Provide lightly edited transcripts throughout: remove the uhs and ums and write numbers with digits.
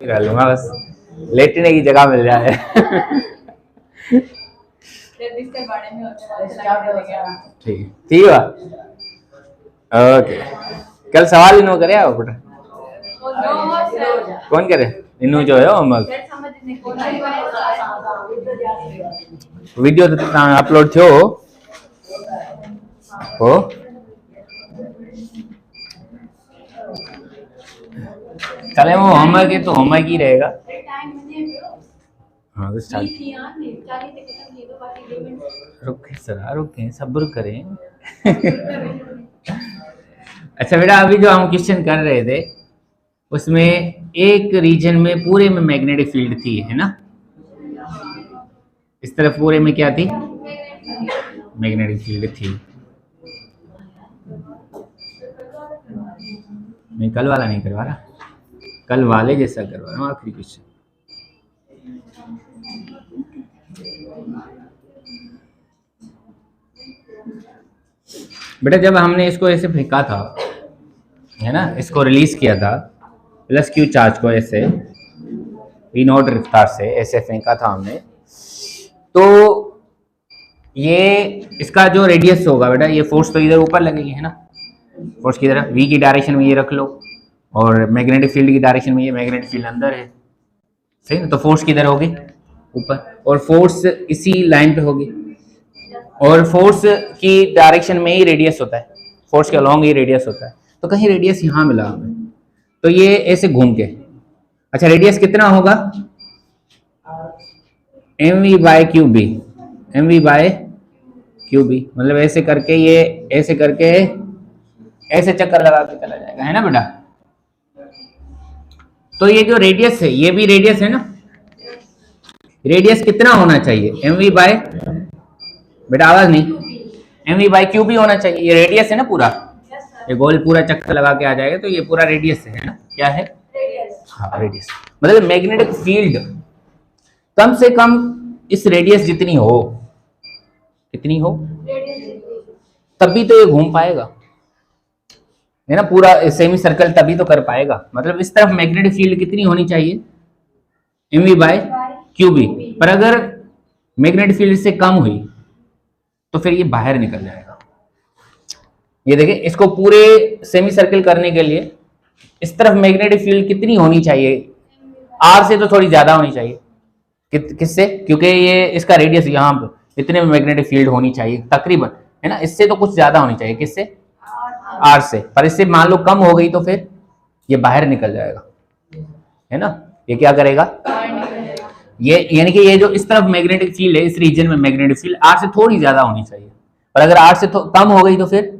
कर लूंगा बस, लेटने की जगह मिल जाए। ठीक ठीक है, ओके। कल सवाल इन करे आओ बेटा, कौन करे इनू जो है होमवर्क वीडियो तो अपलोड थो हो चले वो होमवर्क है तो होमवर्क ही रहेगा। हाँ तो स्टार्ट रुके सर रुके सब्र करें। अच्छा बेटा अभी जो हम क्वेश्चन कर रहे थे उसमें एक रीजन में पूरे में मैग्नेटिक फील्ड थी, है ना। इस तरफ पूरे में क्या थी, मैग्नेटिक फील्ड थी। मैं कल वाला नहीं करवा रहा, कल वाले जैसा करवा रहा हूँ आखिरी क्वेश्चन। बेटा जब हमने इसको ऐसे फेंका था, है ना, इसको रिलीज किया था प्लस क्यू चार्ज को ऐसे वी नॉट रफ्तार से ऐसे फेंका था हमने, तो ये इसका जो रेडियस होगा बेटा, ये फोर्स तो इधर ऊपर लगेगी, है ना। फोर्स की तरफ वी की डायरेक्शन में ये रख लो और मैग्नेटिक फील्ड की डायरेक्शन में ये मैग्नेटिक फील्ड अंदर है, सही ना। तो फोर्स किधर होगी, ऊपर, और फोर्स इसी लाइन पे होगी, और फोर्स की डायरेक्शन में ही रेडियस होता है, फोर्स के अलॉन्ग ही रेडियस होता है। तो कहीं रेडियस यहाँ मिला हमें, तो ये ऐसे घूम के, अच्छा रेडियस कितना होगा, m we by q B, m we by q B, मतलब ऐसे करके ये ऐसे करके ऐसे चक्कर लगा के चला जाएगा, है ना बेटा। तो ये जो रेडियस है ये भी रेडियस है ना, रेडियस कितना होना चाहिए, एम वी बाय, बेटा आवाज नहीं, m we by q B होना चाहिए। ये रेडियस है ना पूरा, ये गोल पूरा चक्कर लगा के आ जाएगा, तो ये पूरा रेडियस है ना, क्या है, हाँ रेडियस। मतलब मैग्नेटिक फील्ड कम से कम इस रेडियस जितनी हो, कितनी हो, तभी तो ये घूम पाएगा, है ना, पूरा सेमी सर्कल तभी तो कर पाएगा। मतलब इस तरफ मैग्नेटिक फील्ड कितनी होनी चाहिए, m we by q B, पर अगर मैग्नेटिक फील्ड से कम हुई तो फिर ये बाहर निकल जाएगा। ये देखिए, इसको पूरे सेमी सर्कल करने के लिए इस तरफ मैग्नेटिक फील्ड कितनी होनी चाहिए, आर से तो थोड़ी ज्यादा होनी चाहिए, किससे, क्योंकि ये इसका रेडियस यहाँ पे इतने में मैग्नेटिक फील्ड होनी चाहिए तकरीबन, है ना। इससे तो कुछ ज्यादा होनी चाहिए, किससे, आर से, पर इससे मान लो कम हो गई तो फिर ये बाहर निकल जाएगा, है ना। ये क्या करेगा, ये यानी कि ये जो इस तरफ मैग्नेटिक फील्ड है, इस रीजन में मैग्नेटिक फील्ड आर से थोड़ी ज्यादा होनी चाहिए, पर अगर आर से कम हो गई तो फिर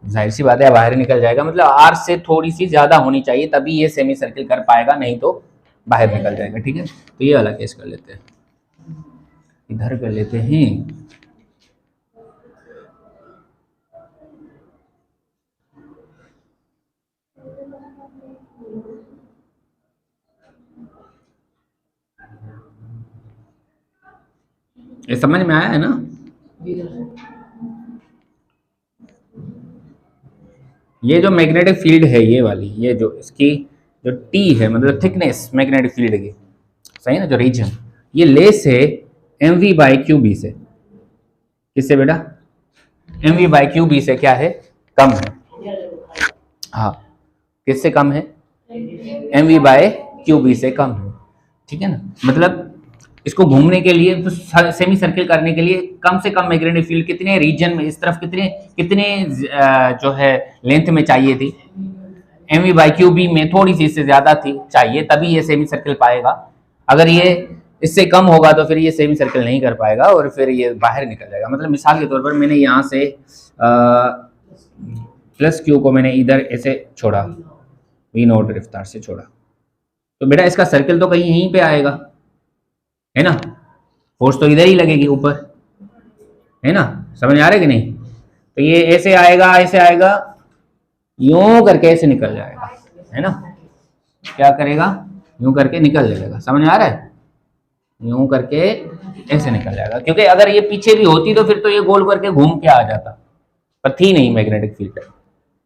जाहिर सी बात है बाहर निकल जाएगा। मतलब आर से थोड़ी सी ज्यादा होनी चाहिए तभी ये सेमी सर्किल कर पाएगा, नहीं तो बाहर निकल जाएगा, ठीक है। तो ये वाला केस कर लेते हैं, इधर कर लेते हैं। ये समझ में आया है ना। ये जो मैग्नेटिक फील्ड है ये वाली, ये जो इसकी जो टी है, मतलब थिकनेस मैग्नेटिक फील्ड की, सही ना, जो रीजन, ये लेस है m v by q B से, किससे बेटा, m v by q B से क्या है, कम है, हाँ किससे कम है, m v by q B से कम है, ठीक है ना। मतलब इसको घूमने के लिए तो सेमी सर्किल करने के लिए कम से कम मैग्नेटिक फील्ड कितने रीजन में, इस तरफ कितने कितने जो है लेंथ में चाहिए थी, m v by q B में थोड़ी सी इससे ज्यादा थी चाहिए, तभी ये सेमी सर्किल पाएगा। अगर ये इससे कम होगा तो फिर ये सेमी सर्किल नहीं कर पाएगा और फिर ये बाहर निकल जाएगा। मतलब मिसाल के तौर पर मैंने यहाँ से प्लस क्यू को मैंने इधर ऐसे छोड़ा, वी नॉट रफ्तार से छोड़ा, तो बेटा इसका सर्किल तो कहीं यहीं पे आएगा, है ना, फोर्स तो इधर ही लगेगी ऊपर, है ना, समझ आ रहा है कि नहीं। तो ये ऐसे आएगा, ऐसे आएगा, यूं करके ऐसे निकल जाएगा, है ना, क्या करेगा, यूं करके निकल जाएगा, समझ आ रहा है, यूं करके ऐसे निकल जाएगा। क्योंकि अगर ये पीछे भी होती तो फिर तो ये गोल करके घूम के आ जाता, पर थी नहीं मैग्नेटिक फील्ड,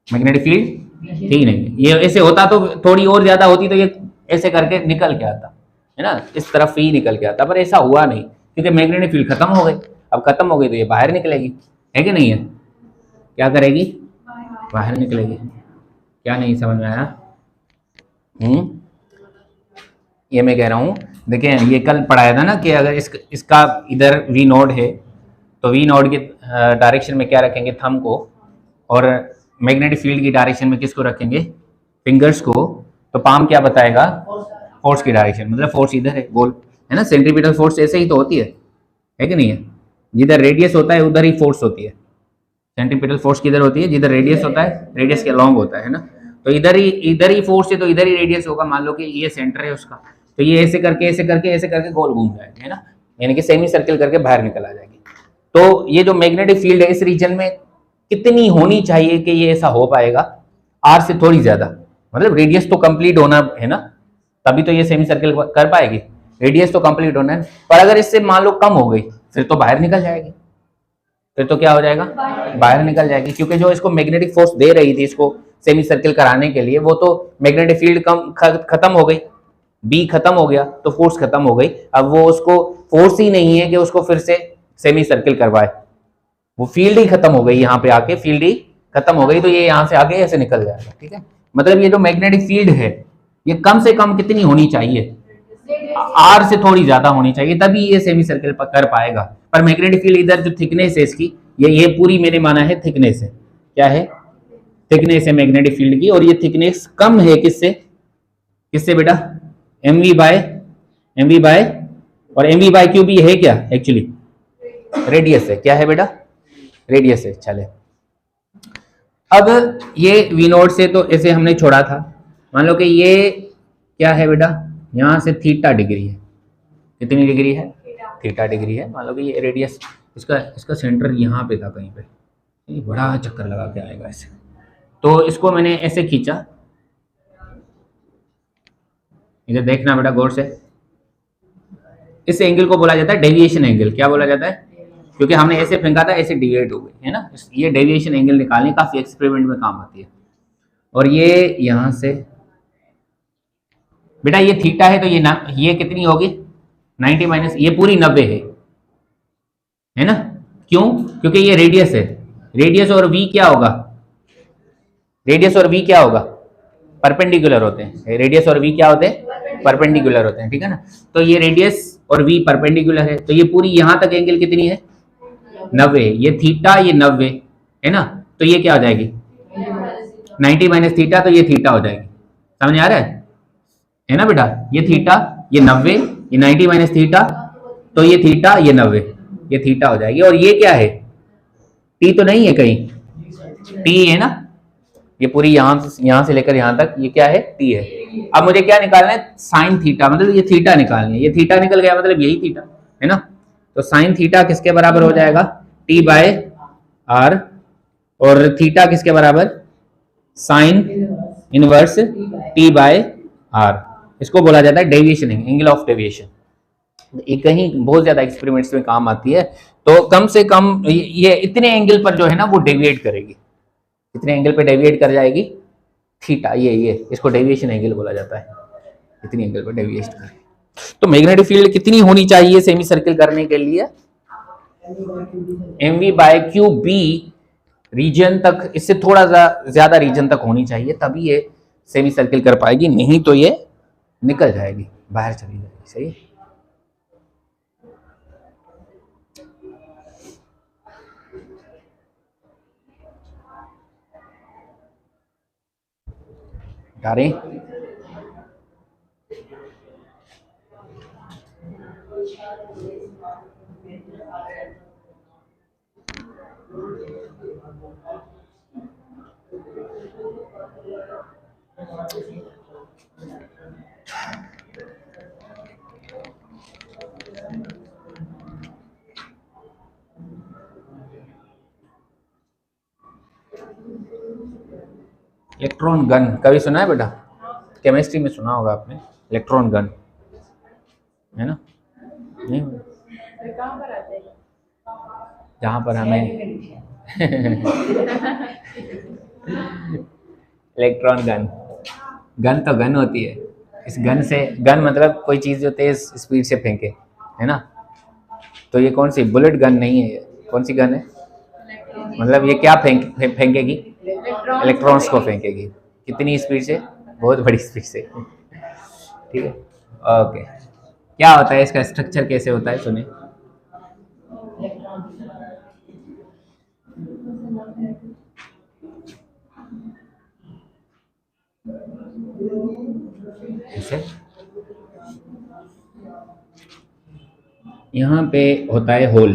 मैग्नेटिक फील्ड थी नहीं। ये ऐसे होता तो थोड़ी और ज्यादा होती तो ये ऐसे करके निकल के आता है ना, इस तरफ ही निकल के आता, पर ऐसा हुआ नहीं क्योंकि मैग्नेटिक फील्ड खत्म हो गई। अब खत्म हो गई तो ये बाहर निकलेगी, है कि नहीं है? क्या करेगी? बाहर निकलेगी। क्या नहीं समझ में आया? ये मैं कह रहा हूँ, देखिए ये कल पढ़ाया था ना कि अगर इसका इधर वी नोड है तो वी नोड के डायरेक्शन में क्या रखेंगे? थंब को, और मैग्नेटिक फील्ड की डायरेक्शन में किसको रखेंगे? फिंगर्स को। तो पाम क्या बताएगा? फोर्स की डायरेक्शन, मतलब फोर्स इधर है, गोल है ना। सेंट्रीपिटल फोर्स ऐसे ही तो होती है कि नहीं है? जिधर रेडियस होता है उधर ही फोर्स होती है। सेंट्रीपिटल फोर्स किधर होती है? जिधर रेडियस होता है, रेडियस के लॉन्ग होता है ना। तो इधर ही फोर्स है तो इधर ही रेडियस होगा। मान लो कि ये सेंटर है उसका, तो ये ऐसे करके गोल घूम जाएगी, है ना, यानी कि सेमी सर्किल करके बाहर निकल आ जाएगी। तो ये जो मैग्नेटिक फील्ड है इस रीजन में कितनी होनी चाहिए कि ये ऐसा हो पाएगा? आर से थोड़ी ज्यादा, मतलब रेडियस तो कंप्लीट होना है ना, तभी तो ये सेमी सर्किल कर पाएगी। रेडियस तो कंप्लीट होना है, पर अगर इससे मान लो कम हो गई फिर तो बाहर निकल जाएगी। फिर तो क्या हो जाएगा? बाहर निकल जाएगी, क्योंकि जो इसको मैग्नेटिक फोर्स दे रही थी इसको सेमी सर्किल कराने के लिए, वो तो मैग्नेटिक फील्ड खत्म हो गई, बी खत्म हो गया तो फोर्स खत्म हो गई। अब वो उसको फोर्स ही नहीं है कि उसको फिर से सेमी सर्किल करवाए, वो फील्ड ही खत्म हो गई। यहाँ पे आके फील्ड ही खत्म हो गई, तो ये यहाँ से आगे ऐसे निकल जाएगा। ठीक है, मतलब ये जो मैग्नेटिक फील्ड है ये कम से कम कितनी होनी चाहिए? आर से थोड़ी ज्यादा होनी चाहिए, तभी ये सेमी सर्किल कर पाएगा। पर मैग्नेटिक फील्ड इधर जो थिकनेस है इसकी, ये पूरी मैंने माना है थिकनेस है। क्या है? थिकनेस है मैग्नेटिक फील्ड की, और ये थिकनेस कम है किससे बेटा? mv बाय और mv बाय क्यू भी है क्या? एक्चुअली रेडियस है। क्या है बेटा? रेडियस है। चले, अब ये वी नोट से तो ऐसे हमने छोड़ा था। मान लो कि ये क्या है बेटा? यहाँ से थीटा डिग्री है। कितनी डिग्री है? थीटा डिग्री है। मान लो कि ये रेडियस, इसका सेंटर यहाँ पे था कहीं पे, ये बड़ा चक्कर लगा के आएगा ऐसे। तो इसको मैंने ऐसे खींचा, इधर देखना बेटा गौर से। इस एंगल को बोला जाता है डेविएशन एंगल। क्या बोला जाता है? क्योंकि हमने ऐसे फेंका था, ऐसे डिविएट हो गई, है ना। ये डेविएशन एंगल निकालने काफी एक्सपेरिमेंट में काम आती है। और ये यहाँ से बेटा ये थीटा है तो ये कितनी होगी? 90 माइनस, ये पूरी 90 है ना। क्यों? क्योंकि ये रेडियस है। रेडियस और वी क्या होगा? रेडियस और वी क्या होगा? परपेंडिकुलर होते हैं। रेडियस और वी क्या होते हैं? परपेंडिकुलर होते हैं, ठीक है ना। तो ये रेडियस और वी परपेंडिकुलर है, तो ये पूरी यहां तक एंगल कितनी है? 90। ये थीटा, ये 90 है ना, तो ये क्या हो जाएगी? 90 माइनस थीटा, तो ये थीटा हो जाएगी। समझ आ रहा है ना बेटा? ये थीटा, ये 90, ये 90 माइनस थीटा, तो ये थीटा, ये 90, ये थीटा हो जाएगी। और ये क्या है? टी तो नहीं है कहीं? टी है ना, ये पूरी यहां से लेकर यहां तक ये क्या है? टी है। अब मुझे क्या निकालना है? साइन थीटा, मतलब ये थीटा निकालनी है। ये थीटा निकल गया, मतलब यही थीटा है ना। तो साइन थीटा किसके बराबर हो जाएगा? T by R. और थीटा किसके बराबर? Sine inverse T by R. इसको बोला जाता है डेविएशन एंगल ऑफ डेविएशन। ये कहीं बहुत ज्यादा एक्सपेरिमेंट्स में काम आती है। तो कम से कम ये इतने एंगल पर जो है ना वो डेविएट करेगी। इतने एंगल पे डेविएट कर जाएगी थीटा, ये इसको डेविएशन एंगल बोला जाता है। इतनी एंगल पे डेविएट करे। तो मैग्नेटिक फील्ड कितनी होनी चाहिए सेमी सर्किल करने के लिए? mv by q B region तक, इससे थोड़ा ज्यादा रीजन तक होनी चाहिए, तभी ये सेमी सर्किल कर पाएगी, नहीं तो ये निकल जाएगी, बाहर चली जाएगी। सही है? रहे इलेक्ट्रॉन गन कभी सुना है बेटा? केमिस्ट्री में सुना होगा आपने, इलेक्ट्रॉन गन, है ना? नहीं, जहाँ पर हमें इलेक्ट्रॉन गन, गन तो गन होती है, इस गन से, गन मतलब कोई चीज़ जो तेज स्पीड से फेंके, है ना। तो ये कौन सी बुलेट गन नहीं है, ये कौन सी गन है? मतलब ये क्या फेंकेगी? इलेक्ट्रॉन्स को फेंकेगी। कितनी स्पीड से? बहुत बड़ी स्पीड से। ठीक है, ओके। क्या होता है इसका स्ट्रक्चर, कैसे होता है, सुनिए। ऐसे यहाँ पे होता है होल,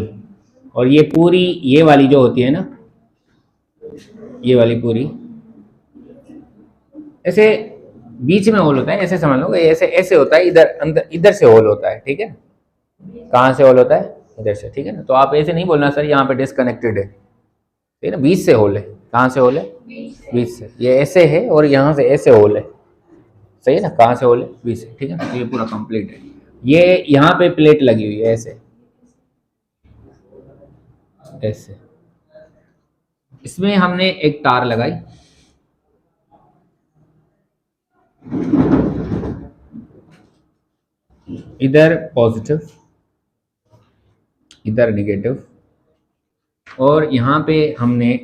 और ये पूरी, ये वाली जो होती है ना, ये वाली पूरी ऐसे बीच में होल होता है, ऐसे समझ लो, ऐसे ऐसे होता है, इधर अंदर इधर से होल होता है, ठीक है। कहाँ से होल होता है? इधर से, ठीक है ना। तो आप ऐसे नहीं बोलना सर यहाँ पे डिसकनेक्टेड है, ठीक है ना, बीच से होल है। कहाँ से होल है? बीच से। ये ऐसे है और यहाँ से ऐसे होल है, सही है ना। कहाँ से होल है? बीच से, ठीक है ना। तो ये पूरा कंप्लीट है। ये यहाँ पे प्लेट लगी हुई है ऐसे ऐसे, इसमें हमने एक तार लगाई, इधर पॉजिटिव, इधर निगेटिव, और यहाँ पे हमने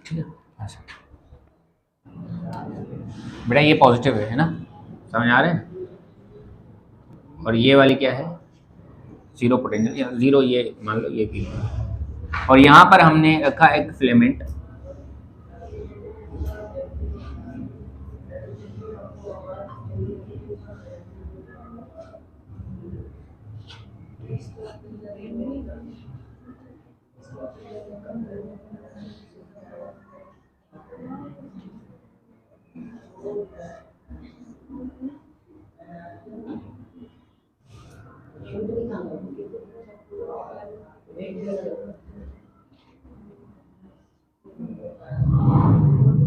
ठीक है। अच्छा बेटा, ये पॉजिटिव है ना, समझ आ रहे हैं। और ये वाली क्या है? जीरो पोटेंशियल, या जीरो, ये मान लो ये भी। और यहाँ पर हमने रखा एक फिलेमेंट,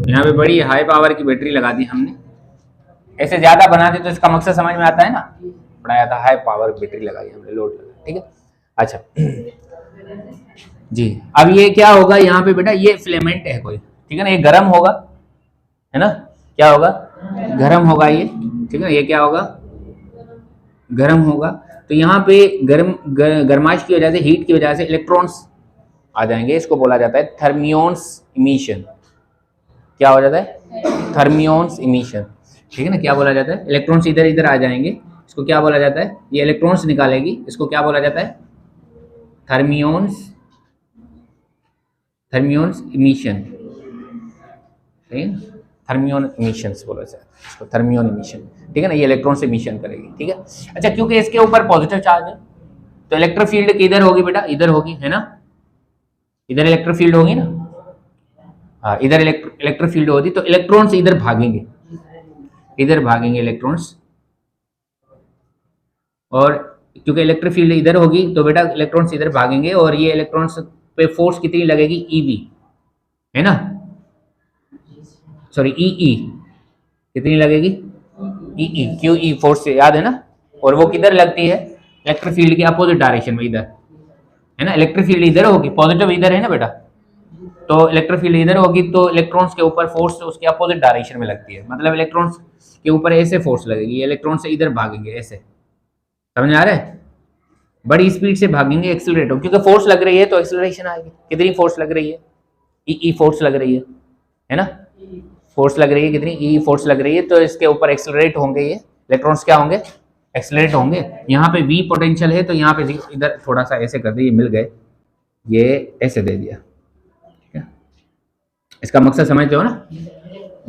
यहाँ पे बड़ी हाई पावर की बैटरी लगा दी हमने। ऐसे ज्यादा बना दे तो इसका मकसद समझ में आता है ना, बनाया था हाई पावर बैटरी लगाई हमने, लोड लगा, ठीक है। अच्छा जी, अब ये क्या होगा यहाँ पे बेटा, ये फिलेमेंट है कोई, ठीक है ना, ये गर्म होगा, है ना। क्या होगा? गर्म होगा ये, ठीक है। ये क्या होगा? गर्म होगा। तो यहाँ पे गर्माश की वजह से, हीट की वजह से इलेक्ट्रॉन्स आ जाएंगे, इसको बोला जाता है थर्मियोन्स इमिशन। क्या हो जाता है? थर्मियोन्स इमिशन, ठीक है ना। क्या बोला जाता है? इलेक्ट्रॉन्स इधर इधर आ जाएंगे, इसको क्या बोला जाता है? ये इलेक्ट्रॉन्स निकालेगी, इसको क्या बोला जाता है? थर्मियोन्स, थर्मियोन्स इमिशन, ठीक है। थर्मियोन इमिशंस बोला जाता है इसको, थर्मियोन इमिशन, ठीक है ना। ये इलेक्ट्रॉन से इमिशन करेगी, ठीक है। अच्छा, क्योंकि इसके ऊपर पॉजिटिव चार्ज है, तो इलेक्ट्रिक फील्ड किधर होगी बेटा? इधर होगी, है ना। इधर इलेक्ट्रिक फील्ड होगी ना, हाँ, इधर इलेक्ट्रिक फील्ड होगी, तो इलेक्ट्रॉन्स इधर भागेंगे, इधर भागेंगे इलेक्ट्रॉन्स। और क्योंकि इलेक्ट्रिक फील्ड इधर होगी तो बेटा इलेक्ट्रॉन्स इधर भागेंगे, और ये इलेक्ट्रॉन्स पे फोर्स कितनी लगेगी? ईवी, है ना, सॉरी ई, कितनी लगेगी? ई, क्यू ई फोर्स से, याद है ना। और वो किधर लगती है? इलेक्ट्रिक फील्ड के अपोजिट डायरेक्शन में, इधर, है ना। इलेक्ट्रिक फील्ड इधर होगी, पॉजिटिव इधर है ना बेटा, तो इलेक्ट्रिक फील्ड इधर होगी, तो इलेक्ट्रॉन्स के ऊपर फोर्स उसके अपोजिट डायरेक्शन में लगती है, मतलब इलेक्ट्रॉन्स के ऊपर ऐसे फोर्स लगेगी, इलेक्ट्रॉन से इधर भागेंगे ऐसे, समझ आ रहा है। बड़ी स्पीड से भागेंगे, एक्सेलरेट हो, क्योंकि फोर्स लग रही है तो एक्सेलरेशन आएगी। कितनी फोर्स लग रही है? ई फोर्स लग रही है ना। फोर्स लग रही है कितनी? ई फोर्स लग रही है, तो इसके ऊपर एक्सेलरेट होंगे, ये इलेक्ट्रॉन्स क्या होंगे? एक्सेलरेट होंगे। यहाँ पे वी पोटेंशियल है, तो यहाँ पे इधर थोड़ा सा ऐसे कर दिए, मिल गए, ये ऐसे दे दिया, ठीक है। इसका मकसद समझते हो ना,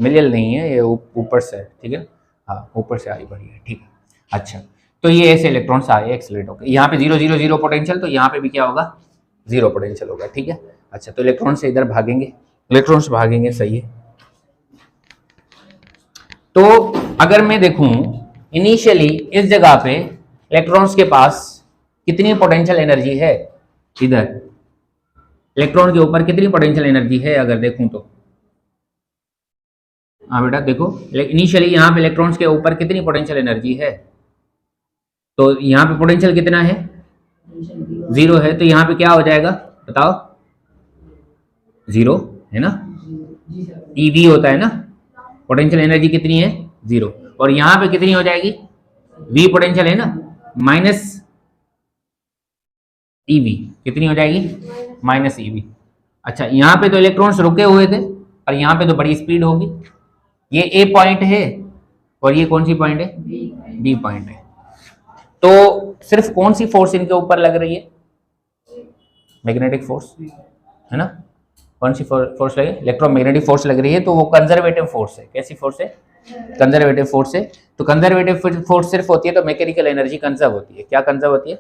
मिलियल नहीं है ये, ऊपर से, ठीक है, हाँ ऊपर से आई बढ़ी है, ठीक है। अच्छा, तो ये ऐसे इलेक्ट्रॉन्स आए, एक्सेलरेट हो गए, यहाँ पे 0 0 0 पोटेंशियल, तो यहाँ पे भी क्या होगा? 0 पोटेंशियल होगा, ठीक है। अच्छा, तो इलेक्ट्रॉन से इधर भागेंगे, इलेक्ट्रॉन्स भागेंगे, सही है। तो अगर मैं देखूं इनिशियली इस जगह पे इलेक्ट्रॉन्स के पास कितनी पोटेंशियल एनर्जी है, इधर इलेक्ट्रॉन के ऊपर कितनी पोटेंशियल एनर्जी है, अगर देखूं तो, हाँ बेटा देखो, इनिशियली यहाँ पे इलेक्ट्रॉन्स के ऊपर कितनी पोटेंशियल एनर्जी है? तो यहाँ पे पोटेंशियल कितना है, 0 है, तो यहाँ पे क्या हो जाएगा बताओ, 0 है ना, EV होता है ना, पोटेंशियल एनर्जी कितनी है 0, और यहाँ पे कितनी हो जाएगी, V पोटेंशियल है ना, माइनस EV कितनी हो जाएगी, माइनस EV। अच्छा यहाँ पे तो इलेक्ट्रॉन्स रुके हुए थे और यहाँ पे तो बड़ी स्पीड होगी, ये A पॉइंट है और ये कौन सी पॉइंट है, B पॉइंट है। तो सिर्फ कौन सी फोर्स इनके ऊपर लग रही है, मैग्नेटिक फोर्स है ना, कौन सी फोर्स लगे, इलेक्ट्रोमैग्नेटिक फोर्स लग रही है, तो वो कंजर्वेटिव फोर्स है। कैसी फोर्स है, कंजर्वेटिव फोर्स है। तो कंजर्वेटिव फोर्स सिर्फ होती है तो मैकेनिकल एनर्जी कंजर्व होती है। क्या कंजर्व होती है,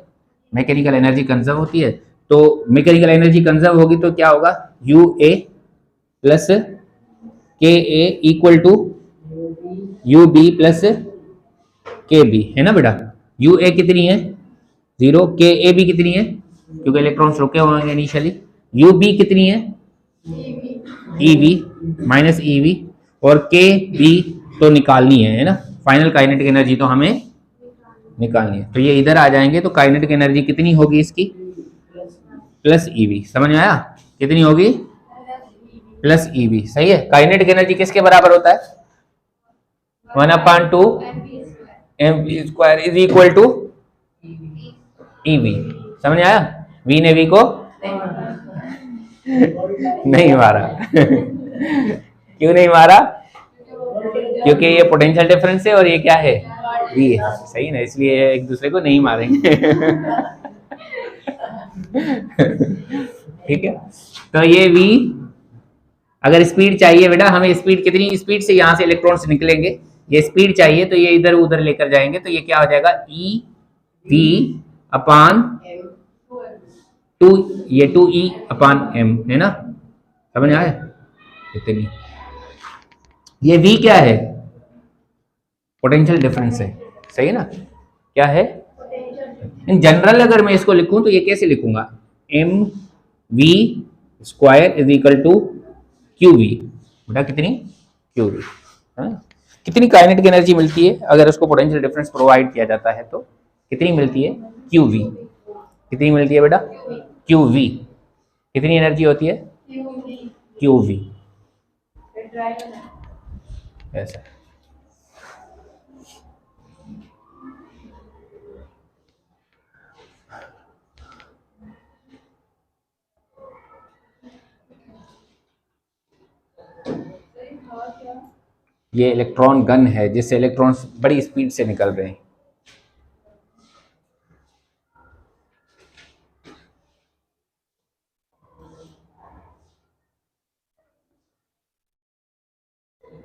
मैकेनिकल एनर्जी कंजर्व होती है। तो मैकेनिकल एनर्जी कंजर्व होगी तो क्या होगा, UA plus KA equal to UB plus KB है ना बेटा। UA कितनी है 0, KA भी कितनी है क्योंकि इलेक्ट्रॉन्स रुके हुए होंगे इनिशियली, UB कितनी है EV माइनस EV, और KB तो निकालनी है ना, फाइनल काइनेटिक एनर्जी तो हमें निकालनी है। तो ये इधर आ जाएंगे तो काइनेटिक एनर्जी कितनी होगी इसकी, प्लस EV। समझ में आया, कितनी होगी, प्लस EV। सही है। काइनेटिक एनर्जी किसके बराबर होता है, 1/2 mv² is equal to EV। समझ में आया, V ने V को नहीं मारा क्यों नहीं मारा, क्योंकि ये पोटेंशियल डिफरेंस है और ये क्या है, V है। सही ना, इसलिए एक दूसरे को नहीं मारेंगे ठीक है। तो ये V, अगर स्पीड चाहिए बेटा हमें, स्पीड कितनी स्पीड से यहाँ से इलेक्ट्रॉन्स निकलेंगे, ये स्पीड चाहिए तो ये इधर उधर लेकर जाएंगे, तो ये क्या हो जाएगा EV/2, ये 2E/m है ना। समझ आए इतनी, ये V क्या है, पोटेंशियल डिफरेंस है। सही है ना, क्या है इन जनरल, अगर मैं इसको लिखूं तो ये कैसे लिखूंगा, mv² is equal to QV। बेटा कितनी QV है? कितनी काइनेटिक एनर्जी मिलती है अगर उसको पोटेंशियल डिफरेंस प्रोवाइड किया जाता है, तो कितनी मिलती है QV। कितनी मिलती है बेटा QV, कितनी एनर्जी होती है QV। ऐसा ये इलेक्ट्रॉन गन है जिससे इलेक्ट्रॉन्स बड़ी स्पीड से निकल रहे हैं।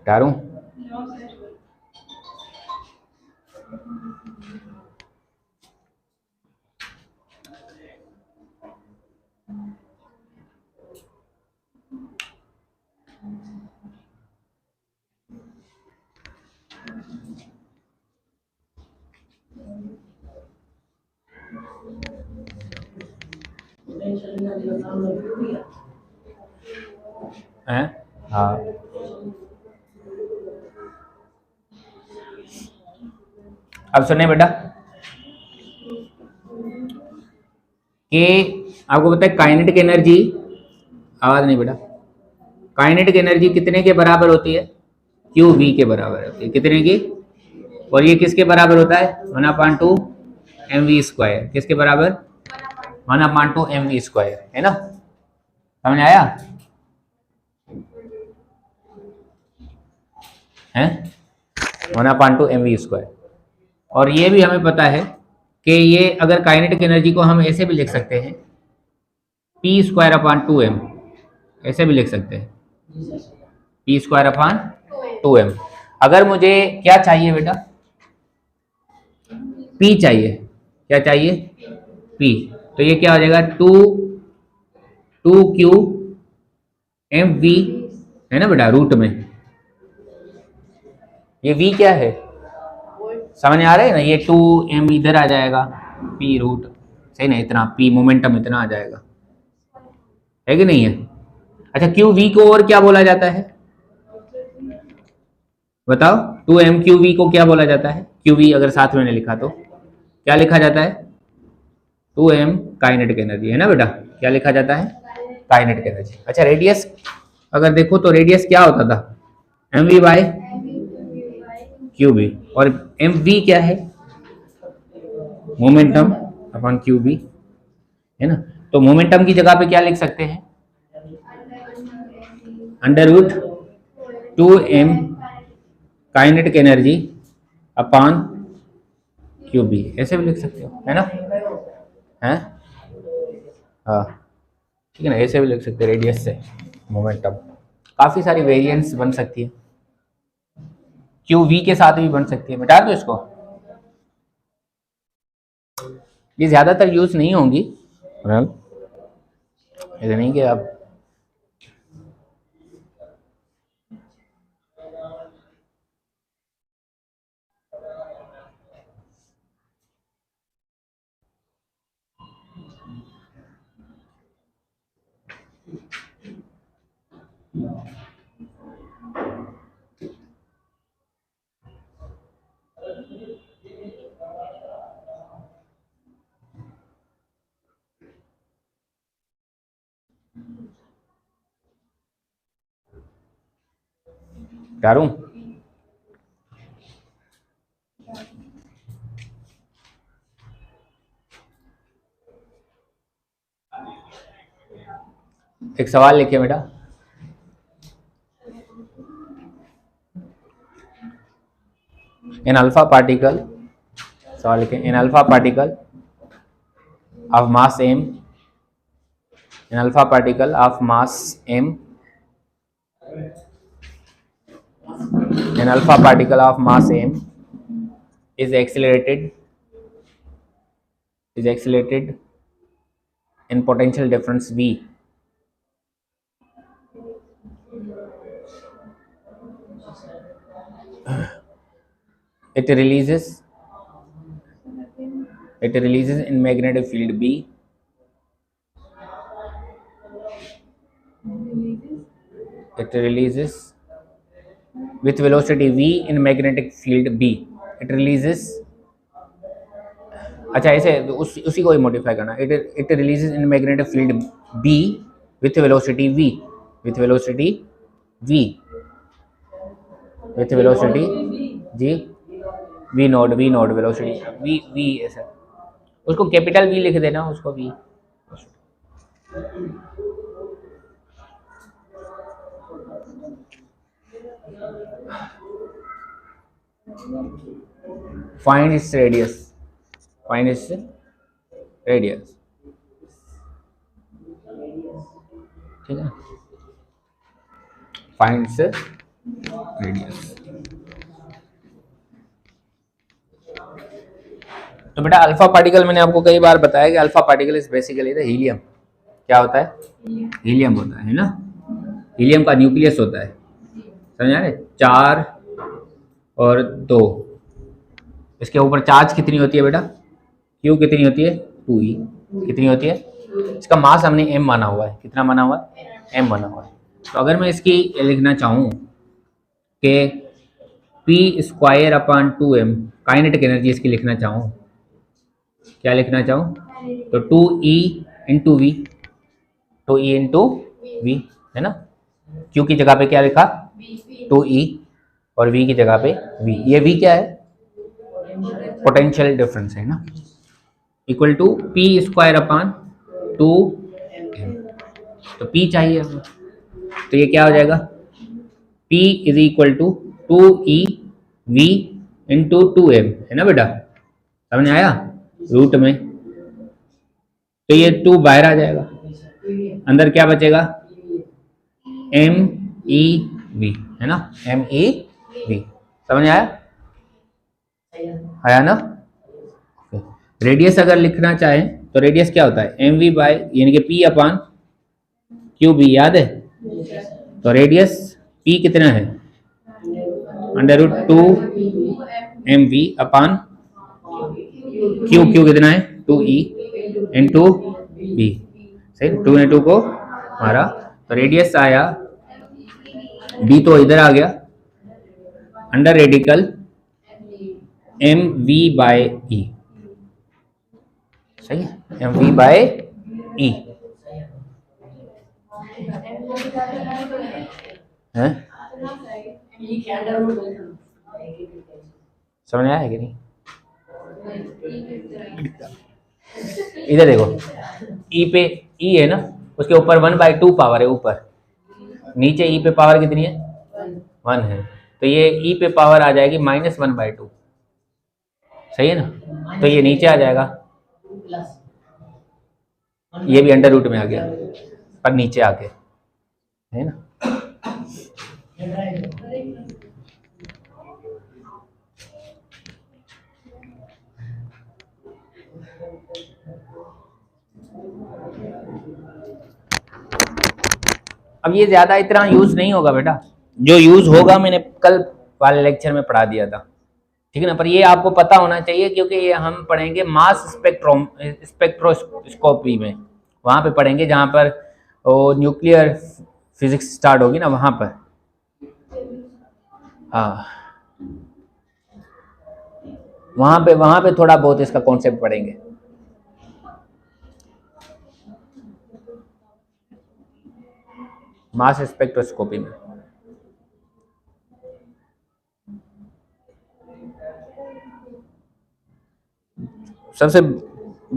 डारूं हैं? हाँ अब सुनिए बेटा कि आपको पता है काइनेटिक एनर्जी, आवाज नहीं बेटा, काइनेटिक एनर्जी कितने के बराबर होती है, QV के बराबर होती है। कितने की, और ये किसके बराबर होता है, 1/2 mv²। किसके बराबर, 1/2 mv² है ना। समझ आया है, 1/2 mv²। और ये भी हमें पता है कि ये अगर काइनेटिक एनर्जी को हम ऐसे भी लिख सकते हैं, p²/2m, ऐसे भी लिख सकते हैं p²/2m। अगर मुझे क्या चाहिए बेटा, P चाहिए, क्या चाहिए P, तो ये क्या हो जाएगा 2q mv है ना बेटा, रूट में ये V क्या है, समझ आ रहा है ना, ये 2m इधर आ जाएगा, P रूट, सही ना, इतना P मोमेंटम इतना आ जाएगा, है कि नहीं है। अच्छा QV को और क्या बोला जाता है बताओ, 2mqv को क्या बोला जाता है, QV अगर साथ में लिखा तो क्या लिखा जाता है? 2m काइनेटिक एनर्जी, है ना बेटा? क्या लिखा जाता है? Kinetic energy. अच्छा, रेडियस अगर देखो तो रेडियस क्या होता था? mv by q B. और mv क्या है? मोमेंटम अपॉन क्यूबी, है ना? तो मोमेंटम की जगह पे क्या लिख सकते हैं? Under root 2m kinetic energy upon q B, ऐसे भी लिख सकते हो, है ना? हैं? हाँ, ठीक है ना, ऐसे भी लिख सकते हैं रेडियस से मोमेंटम। काफी सारी वेरिएंट्स बन सकती है, क्यू वी के साथ भी बन सकती है। मिटा दो इसको, ये ज्यादातर यूज नहीं होंगी, ऐसा नहीं कि आप डारूं। एक सवाल लिखिए बेटा, एन अल्फा पार्टिकल, सवाल लिखिए, an alpha particle of mass m, an alpha particle of mass m, an alpha particle of mass m is accelerated in potential difference v. It releases in magnetic field b. It releases with velocity v in magnetic field b. It releases, अच्छा ऐसे उसी को ही modify करना, it releases in magnetic field B with velocity v, with velocity v, with velocity जी v not velocity v ऐसा, उसको capital v लिख देना, उसको v। Find its radius, find its radius, ठीक है, फाइंड इट्स रेडियस। तो बेटा अल्फा पार्टिकल मैंने आपको कई बार बताया कि alpha particle is basically the helium. क्या होता है? हीलियम होता है ना, हीलियम का न्यूक्लियस होता है, समझ आ रहे? 4 और 2, इसके ऊपर चार्ज कितनी होती है बेटा? क्यू कितनी होती है? 2e कितनी होती है? इसका मास हमने m माना हुआ है, कितना माना हुआ है? m माना हुआ है। तो अगर मैं इसकी लिखना चाहूँ कि p square upon 2m kinetic energy इसकी लिखना चाहूँ, क्या लिखना चाहूँ? तो 2e into we, 2e into we, है ना? q की जगह पे क्या लिखा? 2e, और v की जगह पे v। ये v क्या है? पोटेंशियल डिफरेंस है ना, equal to P square upon 2m। तो p चाहिए हमें, तो ये क्या हो जाएगा? p is equal to 2e v into 2m, है ना बेटा? समझ आया? रूट में तो ये 2 बाहर आ जाएगा, अंदर क्या बचेगा? m e v, है ना? m e v, समझ आया? आया ना? रेडियस अगर लिखना चाहें तो रेडियस क्या होता है? एम वी बाय यानी कि पी अपॉन क्यू बी, याद है? तो रेडियस पी कितना है? Under root 2 mv upon Q कितना है? 2e इंटू बी, सही, 2 ने 2 को मारा, तो रेडियस आया, बी तो इधर आ गया, under radical M we by E, सही है, एम वी बाय ई है। समझ में आया कि नहीं? इधर देखो, ई पे ई है ना, उसके ऊपर 1/2 पावर है ऊपर, नीचे ई पे पावर कितनी है? 1 है, तो ये ई पे पावर आ जाएगी -1/2। सही है ना? तो ये नीचे आ जाएगा, ये भी अंडर रूट में आ गया पर नीचे आके, है ना? अब ये ज्यादा इतना यूज नहीं होगा बेटा, जो यूज होगा मैंने कल वाले लेक्चर में पढ़ा दिया था, ठीक है ना? पर ये आपको पता होना चाहिए क्योंकि ये हम पढ़ेंगे मास स्पेक्ट्रोस्कोपी में, वहां पे पढ़ेंगे जहां पर वो न्यूक्लियर फिजिक्स स्टार्ट होगी ना, वहां पर। हाँ, वहां पे थोड़ा बहुत इसका कॉन्सेप्ट पढ़ेंगे। मास स्पेक्ट्रोस्कोपी में सबसे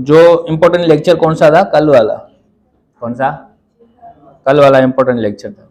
जो इम्पोर्टेंट लेक्चर कौन सा था? कल वाला। कौन सा? कल वाला इम्पोर्टेंट लेक्चर था।